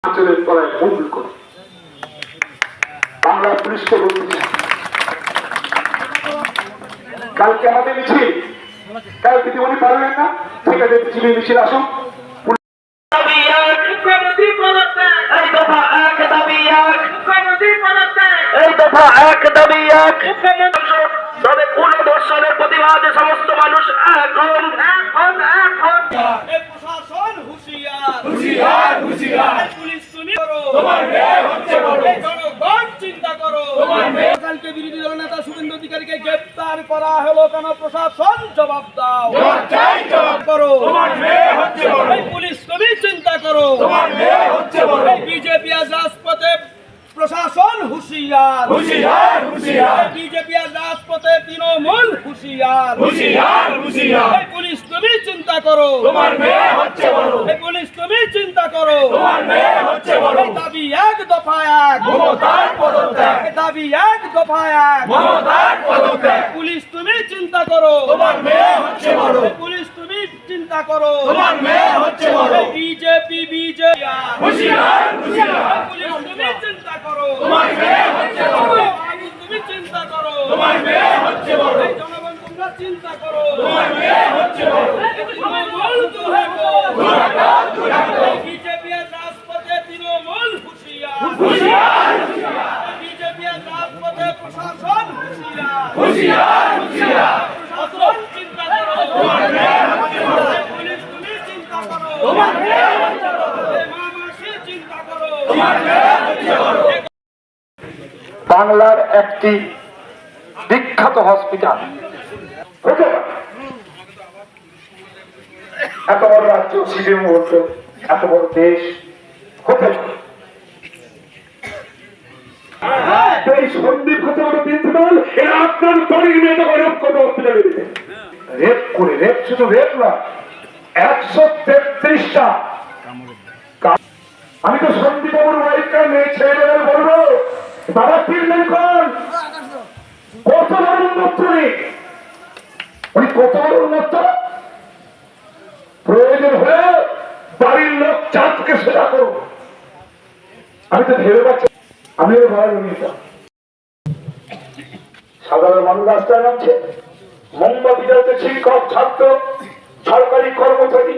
আচলের তলায় মূল করে বাংলা পুলিশকে বলতেছি, কালকে আমাদের মিছিল, কালকে জীবনে পারবেন না, ঠিক আছে মিছিল আসুন। তবে কোন দর্শনের প্রতিবাদে সমস্ত মানুষ এখন প্রশাসন হুঁশিয়ার হুঁশিয়ার হুঁশিয়ার পুলিশ তুমি করো তোমার মেয়ে হচ্ছে বড় জনগণ চিন্তা করো তোমার মেয়ে কালকে বিরোধী দল নেতা শুভেন্দু অধিকারীকে গ্রেফতার করা হলো কেন? প্রশাসন জবাব দাও, জবাব করো। তোমার মেয়ে হচ্ছে বড় পুলিশ তুমি চিন্তা করো তোমার মেয়ে হচ্ছে বড় বিজেপি আজ রাজপথে প্রশাসন হুঁশিয়ার হুঁশিয়ার হুঁশিয়ার বিজেপি আজ রাজপথে তৃণমূল হুঁশিয়ার হুঁশিয়ার হুঁশিয়ার পুলিশ তুমি চিন্তা করো তোমার মেয়ে হচ্ছে বড় পুলিশ তুমি চিন্তা করো তোমার মেয়ে হচ্ছে বড় দাবি এক দফা এক মমতার পদত্যাগ দাবি এক দফা এক মমতার পদত্যাগ পুলিশ তুমি চিন্তা করো তোমার মেয়ে হচ্ছে বড় পুলিশ তুমি চিন্তা করো তোমার মেয়ে হচ্ছে বড় বিজেপি বিজেপি হুঁশিয়ার হুঁশিয়ার পুলিশ তুমি চিন্তা করো তোমার মেয়ে হচ্ছে বড় তুমি চিন্তা করো তোমার মেয়ে হচ্ছে বড় জনগণ তোমরা চিন্তা করো তোমার মেয়ে হচ্ছে বড় তৃণমূল বিজেপি এর রাজপথে তৃণমূল হুঁশিয়ার হুঁশিয়ার বিজেপি এর রাজপথে প্রশাসন হুঁশিয়ার হুঁশিয়ার হুঁশিয়ার প্রশাসন চিন্তা করো তোমার মেয়ে হচ্ছে বড় পুলিশ তুমি চিন্তা করো তোমার মেয়ে হচ্ছে বড় মামাসি চিন্তা করো তোমার মেয়ে হচ্ছে বড়। বাংলার একটি বিখ্যাত হসপিটাল, এত বড় রাজ্য সিকিম হতো, এত বড় দেশ হতে এই সন্দীপ হতে বড় প্রিন্সিপাল, এরা আপনার বাড়ির মেয়েটা রেপ করে হসপিটালে দিতে, রেপ করে, রেপ শুধু রেপ না, 133টা। আমি তো সন্দীপ বাবুর ওয়াইফকে মেয়ে ছেলে বলবো, বাবা ফিরলেন কোন কত বড় উন্নত উনি কত বড় উন্নত, প্রয়োজন হলে বাড়ির লোক চাঁদকে সেবা করো। আমি তো ভেবে পাচ্ছি, আমিও ভালো নিতাম। সাধারণ মানুষ রাস্তায় নামছে, মোমবাতি জ্বালতে শিক্ষক, ছাত্র, সরকারি কর্মচারী,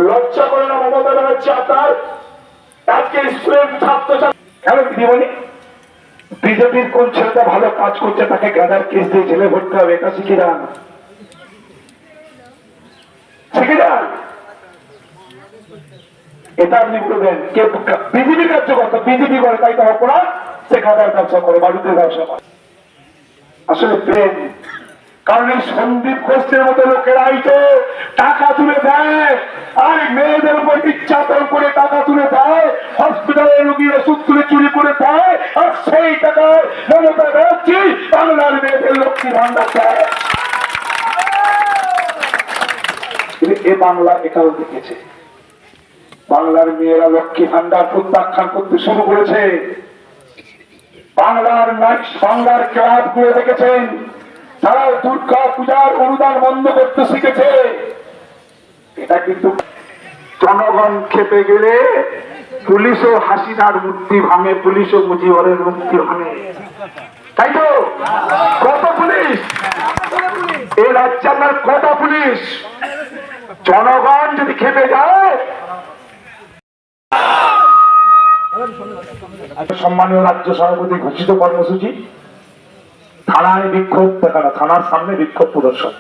লজ্জা করে না মমতা ব্যানার্জি আপনার? আজকে স্কুলের ছাত্র কেন দিদিমণি, বিজেপির কোন ছেলেটা ভালো কাজ করছে তাকে গাদার কেস দিয়ে জেলে ভর্তি হবে, এটা শিখে যান, শিখে যান। এটা আপনি বলবেন কে বিজেপি কার্যকর্তা, বিজেপি করে তাই তো অপরাধ, সে গাদার ব্যবসা করে, বাড়িতে ব্যবসা করে। আসলে প্রেম, কারণ এই সন্দীপ ঘোষের মতো লোকেরাই তো টাকা তুলে দেয় আর মেয়েদের উপর নির্যাতন করে টাকা তুলে দেয়, হসপিটালের রোগীর ওষুধ তুলে চুরি করে দেয়, আর সেই টাকায় মমতা ব্যানার্জি বাংলার মেয়েদের লক্ষ্মী ভান্ডার দেয়। এ বাংলা এটাও দেখেছে, বাংলার মেয়েরা লক্ষ্মী ভান্ডার প্রত্যাখ্যান করতে শুরু করেছে। বাংলার নাইট, বাংলার ক্লাব করে দেখেছেন, তারা দুর্গা পূজার অনুদান বন্ধ করতে শিখেছে। এটা কিন্তু জনগণ খেপে গেলে পুলিশও হাসিনার মূর্তি ভাঙে, পুলিশও মুজিবরের মূর্তি ভাঙে, তাই তো? কত পুলিশ এই রাজ্যে, আপনার কত পুলিশ? জনগণ যদি খেপে যায়, সম্মানীয় রাজ্য সভাপতি ঘোষিত কর্মসূচি থানায় বিক্ষোভ দেখানো, থানার সামনে বিক্ষোভ প্রদর্শন,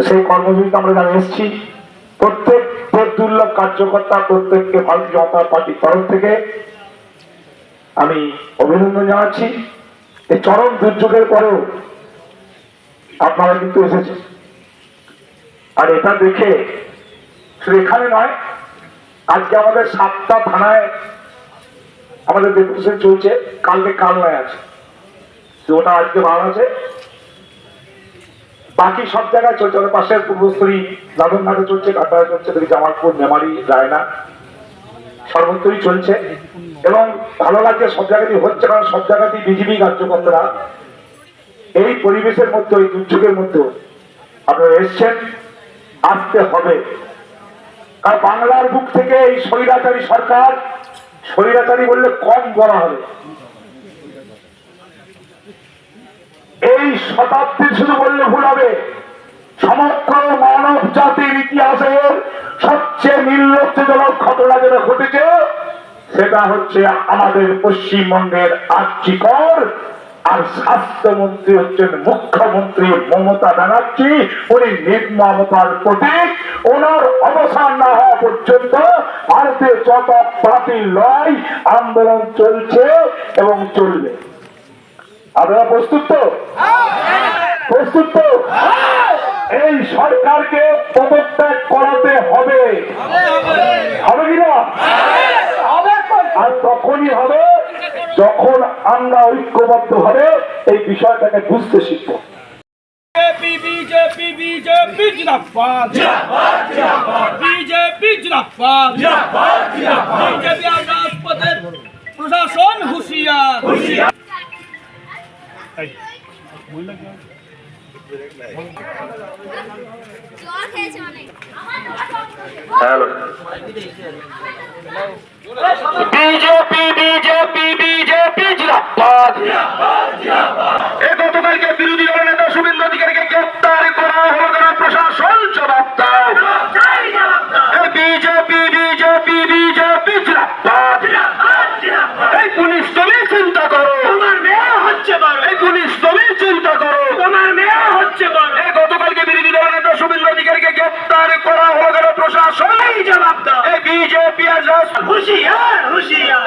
সেই কর্মসূচিতে আমরা জানিয়ে এসেছি। প্রত্যেক দুর্লভ কার্যকর্তা, প্রত্যেককে ভারতীয় জনতা পার্টির তরফ থেকে আমি অভিনন্দন জানাচ্ছি। এই চরম দুর্যোগের পরেও আপনারা কিন্তু এসেছেন, আর এটা দেখে শুধু এখানে নয়, আজকে আমাদের 7টা থানায় আমাদের ডেপুটেশন চলছে, কালকে কালনায় আছে, ওটা আজকে ভালো আছে, বাকি সব জায়গায় চলছে। আমাদের পাশের পূর্বস্থলী লাদনঘাটে চলছে, কাটায় চলছে, জামালপুর, মেমারি, রায়না, সর্বত্রই চলছে। এবং ভালো লাগছে সব জায়গাতেই হচ্ছে, কারণ সব জায়গাতেই বিজেপি কার্যকর্তারা এই পরিবেশের মধ্যে, এই দুর্যোগের মধ্যে আপনারা এসছেন, আসতে হবে, আর বাংলার বুক থেকে এই স্বৈরাচারী সরকার, স্বৈরাচারী বললে কম বলা হবে, এই শতাব্দীর শুধু বললে ভুল হবে, সমগ্র মানব জাতির ইতিহাসের সবচেয়ে নির্লজ্জজনক ঘটনা যেটা ঘটেছে সেটা হচ্ছে আমাদের পশ্চিমবঙ্গের আর্যিকর। আর স্বাস্থ্যমন্ত্রী হচ্ছেন মুখ্যমন্ত্রী মমতা ব্যানার্জি, উনি নির্মমতার প্রতীক। ওনার অবসান না হওয়া পর্যন্ত ভারতীয় জনতা পার্টির লড়াই আন্দোলন চলছে এবং চলবে। আপনারা প্রস্তুত তো? প্রস্তুত তো? এই সরকারকে পদত্যাগ করাতে হবে, হবে কিনা? আর তখনই হবে যখন আমরা ঐক্যবদ্ধ হবে এই বিষয়টাকে বুঝতে শিখব। বিজেপি বিজেপি বিজেপি জিন্দাবাদ বিজেপি জিন্দাবাদ বিজেপি আর রাজপথের প্রশাসন হুঁশিয়ার হ্যালো, বিজেপি বিজেপি বিজেপি জিন্দাবাদ। এই গতকালকে বিরোধী দলের নেতা শুভেন্দু অধিকারীকে গ্রেপ্তার করা হলো কেন? প্রশাসন জবাব দাও। এই বিজেপি বিজেপি বিজেপি জিন্দাবাদ। এই পুলিশ তুমি চিন্তা করো, তোমার মেয়ে হচ্ছে বড়। এই পুলিশ তুমি চিন্তা করো, তোমার মেয়ে হচ্ছে বড়। এই গতকালকে বিরোধী দলের নেতা শুভেন্দু অধিকারীকে গ্রেপ্তার করা হলো কেন? প্রশাসন জবাব দাও। এই বিজেপি আর হুঁশিয়ার হুঁশিয়ার